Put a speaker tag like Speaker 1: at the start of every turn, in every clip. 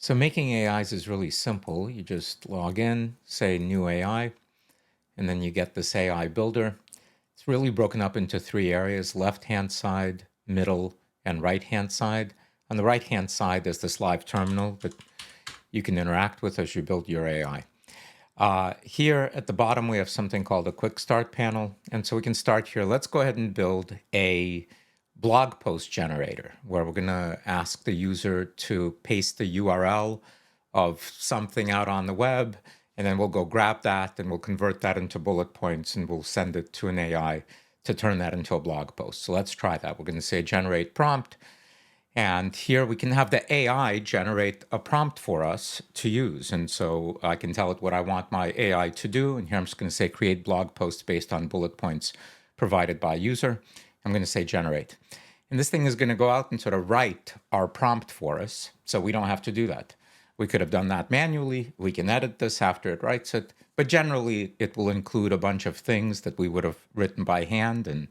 Speaker 1: So making AIs is really simple. You just log in, say new AI, and then you get this AI builder. It's really broken up into three areas: left-hand side, middle, and right-hand side. On the right-hand side, there's this live terminal that you can interact with as you build your AI. Here at the bottom, we have something called a quick start panel. And so we can start here. Let's go ahead and build a blog post generator where we're going to ask the user to paste the URL of something out on the web. And then we'll go grab that and we'll convert that into bullet points and we'll send it to an AI to turn that into a blog post. So let's try that. We're going to say generate prompt. And here we can have the AI generate a prompt for us to use. And so I can tell it what I want my AI to do. And here I'm just going to say create blog post based on bullet points provided by user. I'm going to say generate. And this thing is going to go out and sort of write our prompt for us. So we don't have to do that. We could have done that manually. We can edit this after it writes it. But generally, it will include a bunch of things that we would have written by hand. And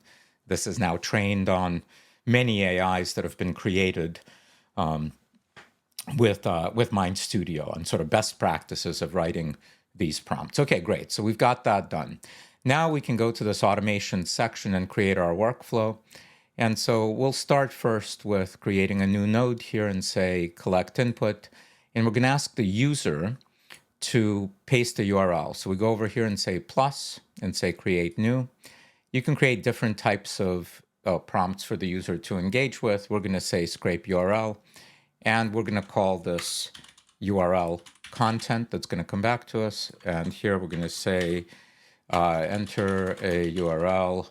Speaker 1: this is now trained on many AIs that have been created with Mindstudio and sort of best practices of writing these prompts. Okay, great. So we've got that done. Now we can go to this automation section and create our workflow. And so we'll start first with creating a new node here and say collect input. And we're going to ask the user to paste the URL. So we go over here and say plus and say create new. You can create different types of prompts for the user to engage with. We're going to say scrape URL, and we're going to call this URL content that's going to come back to us. And here we're going to say enter a URL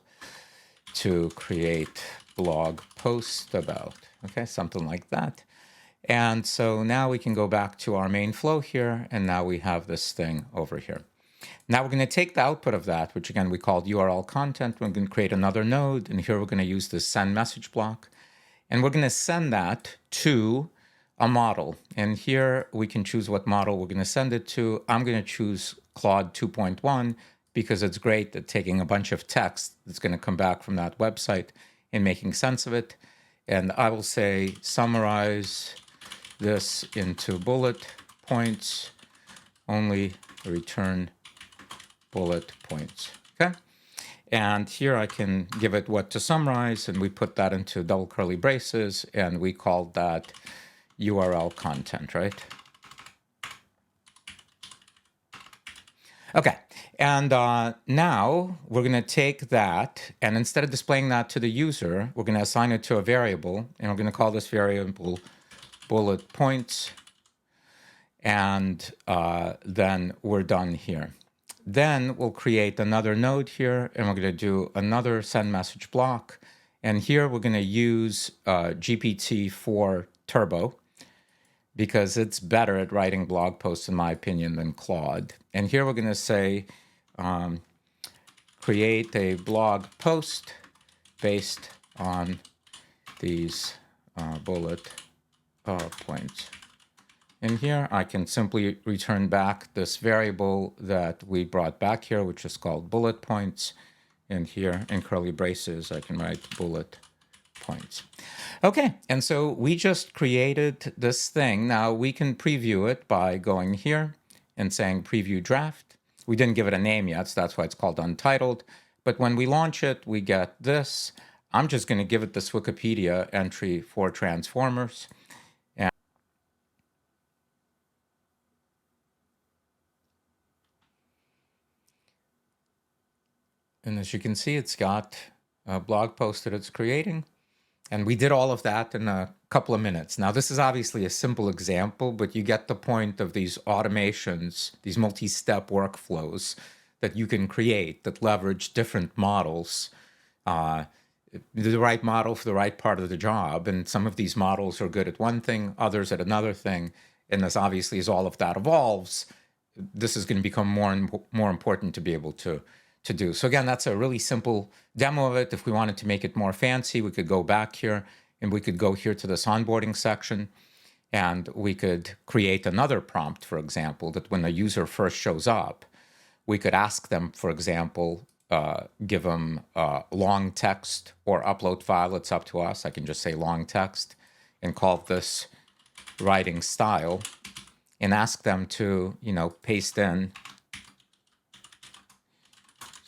Speaker 1: to create blog post about, okay, something like that. And so now we can go back to our main flow here, and now we have this thing over here. Now we're going to take the output of that, which again we called URL content. We're going to create another node, and here we're going to use this send message block. And we're going to send that to a model. And here we can choose what model we're going to send it to. I'm going to choose Claude 2.1 because it's great at taking a bunch of text that's going to come back from that website and making sense of it. And I will say summarize this into bullet points, only return bullet points, okay? And here I can give it what to summarize, and we put that into double curly braces, and we called that URL content, right? Okay, and now we're going to take that, and instead of displaying that to the user, we're going to assign it to a variable, and we're going to call this variable bullet points, and then we're done here. Then we'll create another node here, and we're going to do another send message block. And here we're going to use GPT-4 Turbo because it's better at writing blog posts, in my opinion, than Claude. And here we're going to say create a blog post based on these bullet points. And here I can simply return back this variable that we brought back here, which is called bullet points. And here in curly braces, I can write bullet points. Okay, and so we just created this thing. Now we can preview it by going here and saying preview draft. We didn't give it a name yet, so that's why it's called untitled. But when we launch it, we get this. I'm just going to give it this Wikipedia entry for transformers. And as you can see, it's got a blog post that it's creating. And we did all of that in a couple of minutes. Now, this is obviously a simple example, but you get the point of these automations, these multi-step workflows that you can create that leverage different models, the right model for the right part of the job. And some of these models are good at one thing, others at another thing. And as obviously as all of that evolves, this is going to become more and more important to be able to do. So again, that's a really simple demo of it. If we wanted to make it more fancy, we could go back here and we could go here to this onboarding section and we could create another prompt, for example, that when a user first shows up, we could ask them, for example, give them long text or upload file. It's up to us. I can just say long text and call this writing style. and ask them to, paste in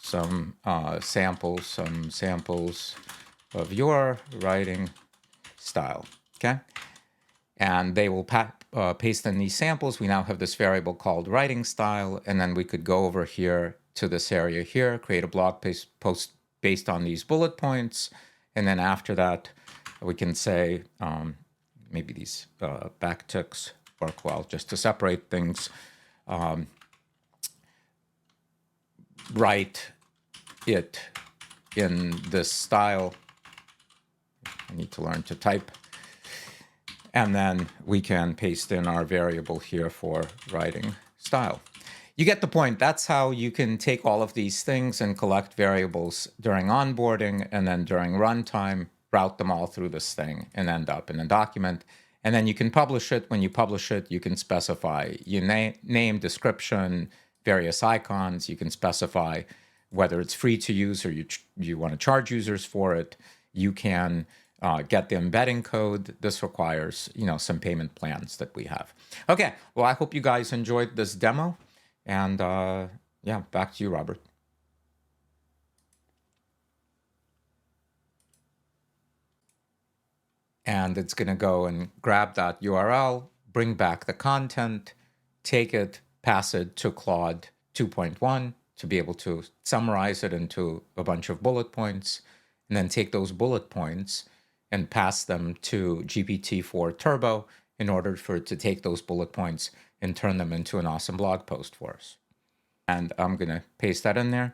Speaker 1: some samples of your writing style, okay? And they will paste in these samples. We now have this variable called writing style, and then we could go over here to this area here, create a blog post based on these bullet points, and then after that, we can say, maybe these backticks work well just to separate things. Write it in this style. I need to learn to type. And then we can paste in our variable here for writing style. You get the point. That's how you can take all of these things and collect variables during onboarding, and then during runtime, route them all through this thing and end up in a document. And then you can publish it. When you publish it, you can specify your name, description, various icons. You can specify whether it's free to use or you want to charge users for it. You can get the embedding code. This requires, some payment plans that we have. Okay, well, I hope you guys enjoyed this demo. And yeah, back to you, Robert. And it's going to go and grab that URL, bring back the content, take it, pass it to Claude 2.1 to be able to summarize it into a bunch of bullet points, and then take those bullet points and pass them to GPT-4 Turbo in order for it to take those bullet points and turn them into an awesome blog post for us. And I'm going to paste that in there.